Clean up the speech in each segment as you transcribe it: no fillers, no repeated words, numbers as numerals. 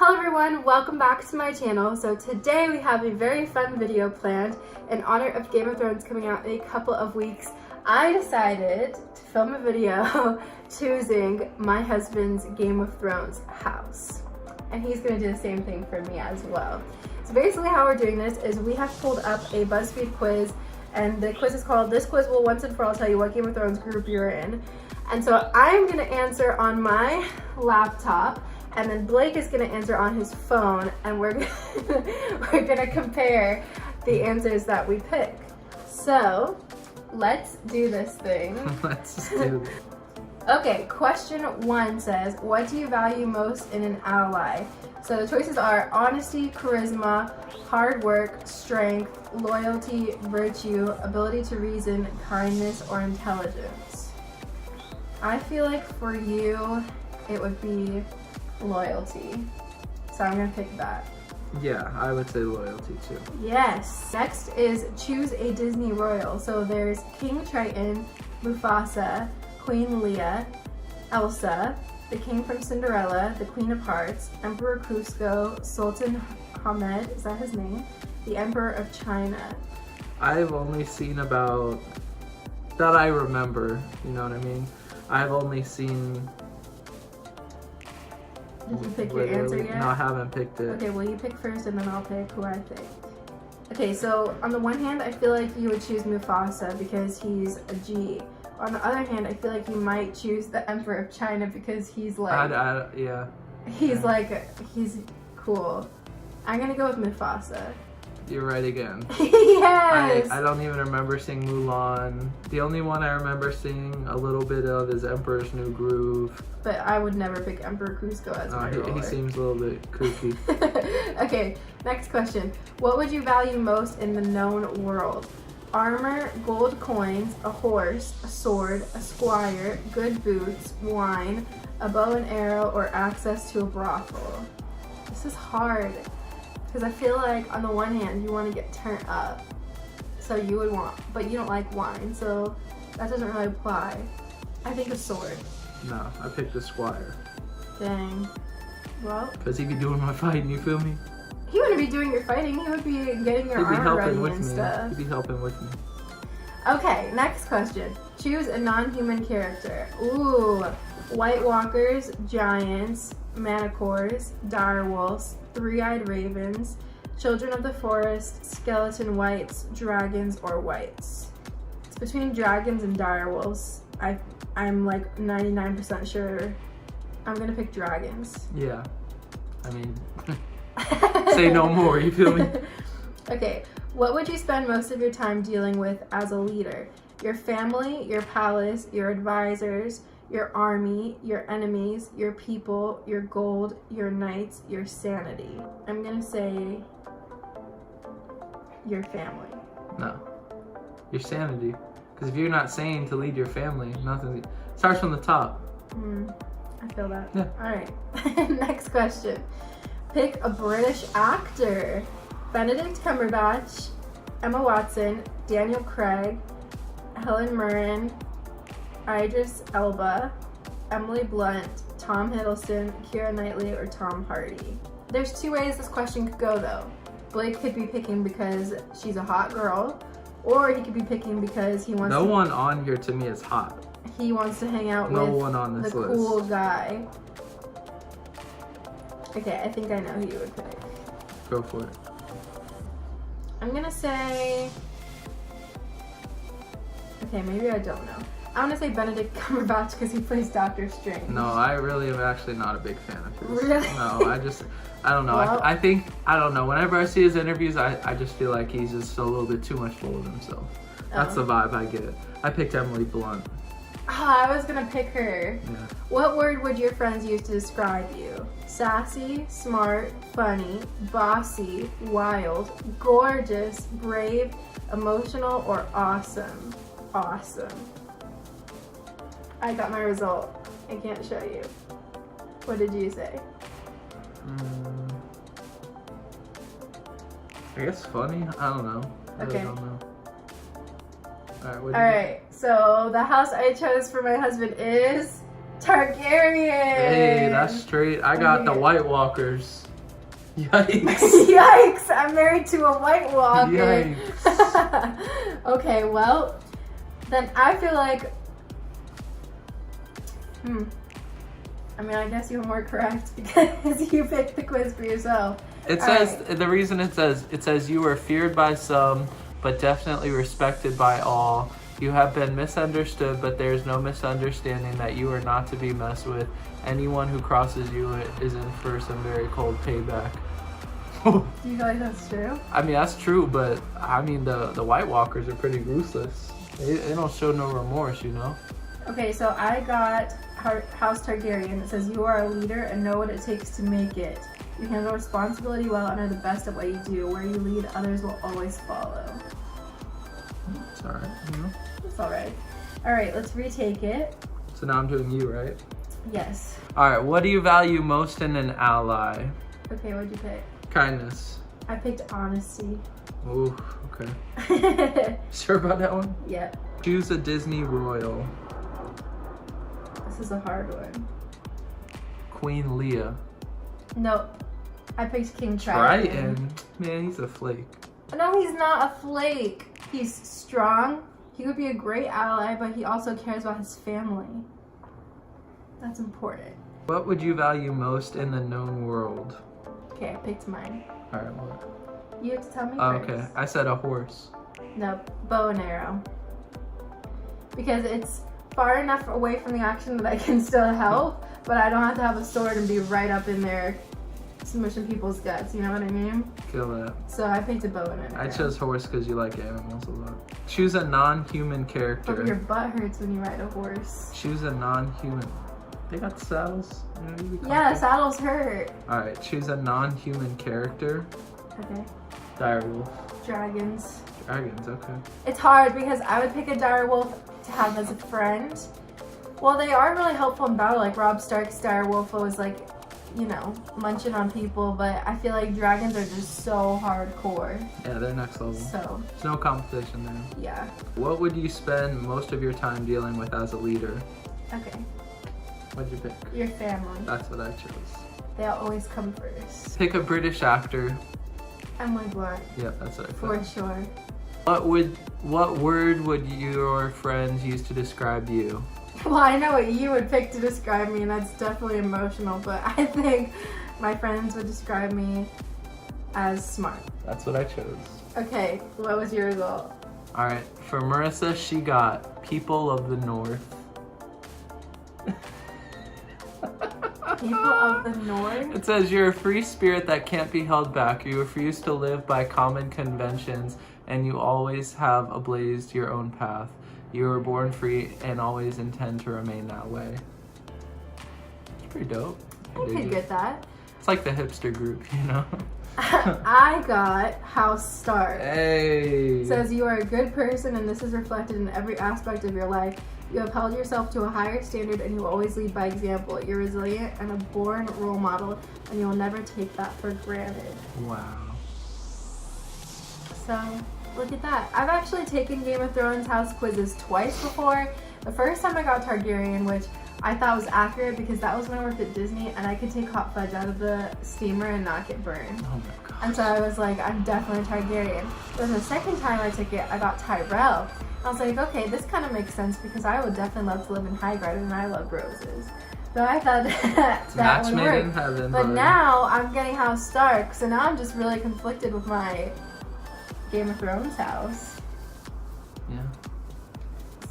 Hello everyone, welcome back to my channel. So today we have a very fun video planned in honor of Game of Thrones coming out in a couple of weeks. I decided to film a video choosing my husband's Game of Thrones house. And he's gonna do the same thing for me as well. So basically how we're doing this is we have pulled up a BuzzFeed quiz, and the quiz is called "This Quiz Will Once and For All Tell You What Game of Thrones Group You're In." And so I'm gonna answer on my laptop, and then Blake is gonna answer on his phone, and we're gonna compare the answers that we pick. So let's do this thing. Let's do it. Okay, question 1 says, what do you value most in an ally? So the choices are honesty, charisma, hard work, strength, loyalty, virtue, ability to reason, kindness, or intelligence. I feel like for you, it would be loyalty. So I'm gonna pick that. Yeah, I would say loyalty too. Yes. Next is choose a Disney royal. So there's King Triton, Mufasa, Queen Leia, Elsa, the King from Cinderella, the Queen of Hearts, Emperor Cusco, Sultan Ahmed, is that his name? The Emperor of China. I've only seen about, that I remember, you know what I mean? I've only seen... Did you pick your answer yet? No, I haven't picked it. Okay, well you pick first and then I'll pick who I think. Okay, so on the one hand, I feel like you would choose Mufasa because he's a G. On the other hand, I feel like you might choose the Emperor of China because he's like... yeah. He's cool. I'm gonna go with Mufasa. You're right again. Yes! I don't even remember seeing Mulan. The only one I remember seeing a little bit of is Emperor's New Groove. But I would never pick Emperor Cusco as my ruler. He seems a little bit kooky. Okay, next question. What would you value most in the known world? Armor, gold coins, a horse, a sword, a squire, good boots, wine, a bow and arrow, or access to a brothel? This is hard. Because I feel like on the one hand, you want to get turned up. So you would want, but you don't like wine, so that doesn't really apply. I think a sword. No, I picked the squire. Dang. Well. Because he'd be doing my fighting, you feel me? He wouldn't be doing your fighting, he would be getting your armor ready and stuff. He'd be helping with me. Okay, next question. Choose a non-human character. Ooh. White Walkers, giants, manticores, direwolves, three-eyed ravens, children of the forest, skeleton whites, dragons, or whites. It's between dragons and direwolves. I'm like 99% sure I'm gonna pick dragons. Yeah. I mean, say no more, you feel me? Okay, what would you spend most of your time dealing with as a leader? Your family, your palace, your advisors, your army, your enemies, your people, your gold, your knights, your sanity. I'm gonna say your family. No. Your sanity. Because if you're not sane to lead your family, nothing starts from the top. I feel that. Yeah. Alright. Next question. Pick a British actor. Benedict Cumberbatch, Emma Watson, Daniel Craig, Helen Mirren, Idris Elba, Emily Blunt, Tom Hiddleston, Keira Knightley, or Tom Hardy. There's two ways this question could go though. Blake could be picking because she's a hot girl, or he could be picking because he wants No one on here to me is hot. He wants to hang out No with one on this the list. cool guy. Okay, I think I know who you would pick. Go for it. I'm gonna say... Okay, maybe I don't know. I'm gonna say Benedict Cumberbatch because he plays Doctor Strange. No, I really am actually not a big fan of his. Really? No, I don't know. Well, I don't know. Whenever I see his interviews, I just feel like he's just a little bit too much full of himself. That's the vibe I get. I picked Emily Blunt. I was gonna pick her. Yeah. What word would your friends use to describe you? Sassy, smart, funny, bossy, wild, gorgeous, brave, emotional, or awesome? Awesome. I got my result. I can't show you. What did you say? I guess funny? I don't know. I really Okay. don't know. Alright, so the house I chose for my husband is Targaryen. Hey, that's straight. I got the White Walkers. Yikes. Yikes! I'm married to a White Walker. Yikes. Okay, well, then I feel like, I mean, I guess you were more correct because you picked the quiz for yourself. It says, the reason it says you were feared by some, but definitely respected by all. You have been misunderstood, but there is no misunderstanding that you are not to be messed with. Anyone who crosses you is in for some very cold payback. Do you feel like that's true? I mean, that's true, but I mean, the White Walkers are pretty ruthless. They don't show no remorse, you know? Okay, so I got House Targaryen. It says you are a leader and know what it takes to make it. You handle responsibility well and are the best at what you do. Where you lead, others will always follow. It's alright, you know? It's alright. Alright, let's retake it. So now I'm doing you, right? Yes. Alright, what do you value most in an ally? Okay, what'd you pick? Kindness. I picked honesty. Ooh, okay. Sure about that one? Yep. Choose a Disney royal. This is a hard one. Queen Leah. Nope. I picked King Triton. Triton? Man, he's a flake. No, he's not a flake. He's strong. He would be a great ally, but he also cares about his family. That's important. What would you value most in the known world? Okay, I picked mine. Alright, what? You have to tell me first. Okay, I said a horse. Nope, bow and arrow. Because it's far enough away from the action that I can still help, but I don't have to have a sword and be right up in there smushing people's guts, you know what I mean? Kill that. So I picked a bow and an arrow. I chose horse because you like animals a lot. Choose a non-human character. But your butt hurts when you ride a horse. Choose a non-human. They got saddles. You know, you Yeah, saddles hurt. Alright, choose a non-human character. Okay. Direwolf. Dragons. Dragons, okay. It's hard because I would pick a direwolf to have as a friend. Well, they are really helpful in battle. Like Robb Stark's direwolf was like, you know, munching on people, but I feel like dragons are just so hardcore. Yeah, they're next level. So, There's no competition there. yeah. What would you spend most of your time dealing with as a leader? Okay. What'd you pick? Your family. That's what I chose. They'll always come first. Pick a British actor. Emily Blunt. Yep, that's what I picked. For sure. What word would your friends use to describe you? Well, I know what you would pick to describe me, and that's definitely emotional, but I think my friends would describe me as smart. That's what I chose. Okay, what was your result? Alright, for Marissa, she got people of the north. People of the North? It says you're a free spirit that can't be held back. You refuse to live by common conventions, and you always have ablazed your own path. You were born free and always intend to remain that way. It's pretty dope. I could get that. It's like the hipster group, you know? I got House Stark. Hey! It says you are a good person and this is reflected in every aspect of your life. You have held yourself to a higher standard and you always lead by example. You're resilient and a born role model and you will never take that for granted. Wow. So, look at that. I've actually taken Game of Thrones house quizzes twice before. The first time I got Targaryen, which I thought was accurate because that was when I worked at Disney and I could take hot fudge out of the steamer and not get burned. Oh my god. And so I was like, I'm definitely Targaryen. Then the second time I took it, I got Tyrell. I was like, okay, this kind of makes sense because I would definitely love to live in Highgarden and I love roses. So I thought that Match would made work. in heaven, But buddy. now I'm getting House Stark, so now I'm just really conflicted with my Game of Thrones house. Yeah.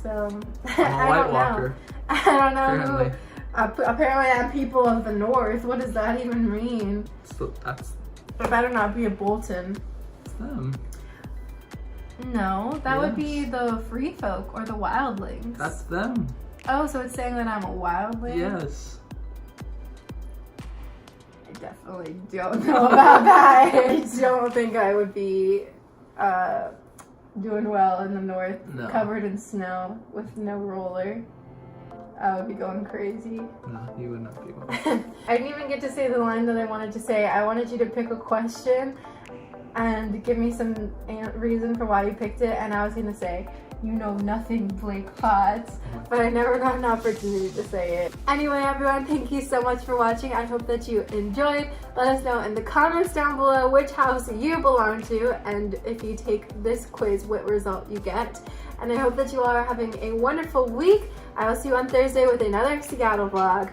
So I'm a I White don't Walker. know. I don't know Apparently. who. Apparently, I'm people of the North. What does that even mean? So that's It better not be a Bolton. them. No, that would be Yes. the Free Folk or the Wildlings. That's them. Oh, so it's saying that I'm a Wildling? Yes. I definitely don't know about that. I don't think I would be doing well in the North, No. covered in snow with no roller. I would be going crazy. No, you would not be one. I didn't even get to say the line that I wanted to say. I wanted you to pick a question and give me some reason for why you picked it. And I was going to say, you know nothing, Blake Potts, but I never got an opportunity to say it. Anyway, everyone, thank you so much for watching. I hope that you enjoyed. Let us know in the comments down below which house you belong to, and if you take this quiz, what result you get. And I hope that you all are having a wonderful week. I will see you on Thursday with another Seattle vlog.